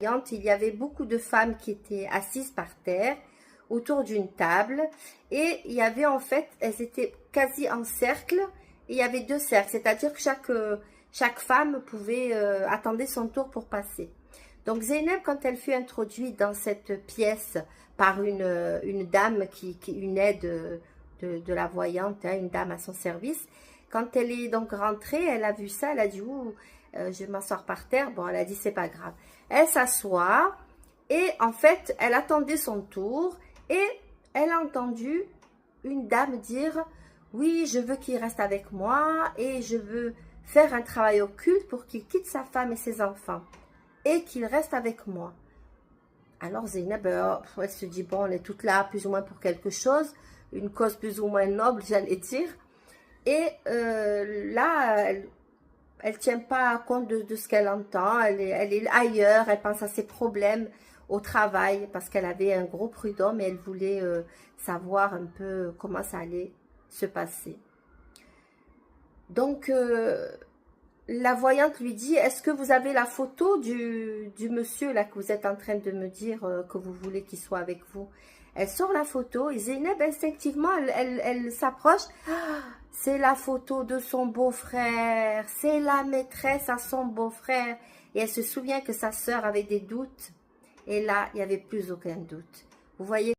Il y avait beaucoup de femmes qui étaient assises par terre autour d'une table et il y avait en fait, elles étaient quasi en cercle et il y avait deux cercles, c'est-à-dire que chaque femme pouvait attendre son tour pour passer. Donc Zeynep, quand elle fut introduite dans cette pièce par une dame, une aide de la voyante, hein, une dame à son service, quand elle est donc rentrée, elle a vu ça, elle a dit ouh, je vais m'asseoir par terre. Bon, elle a dit c'est pas grave. Elle s'assoit et en fait, elle attendait son tour et elle a entendu une dame dire oui, je veux qu'il reste avec moi et je veux faire un travail occulte pour qu'il quitte sa femme et ses enfants et qu'il reste avec moi. Alors Zeynep, elle se dit bon, on est toutes là plus ou moins pour quelque chose, une cause plus ou moins noble, j'allais dire. Et là, elle tient pas compte de ce qu'elle entend, elle est ailleurs, elle pense à ses problèmes au travail parce qu'elle avait un gros prud'homme et elle voulait savoir un peu comment ça allait se passer. Donc, la voyante lui dit, est-ce que vous avez la photo du monsieur là que vous êtes en train de me dire que vous voulez qu'il soit avec vous? Elle sort la photo et Zeynep, instinctivement, elle s'approche. Ah, c'est la photo de son beau-frère, c'est la maîtresse à son beau-frère. Et elle se souvient que sa sœur avait des doutes. Et là, il n'y avait plus aucun doute. Vous voyez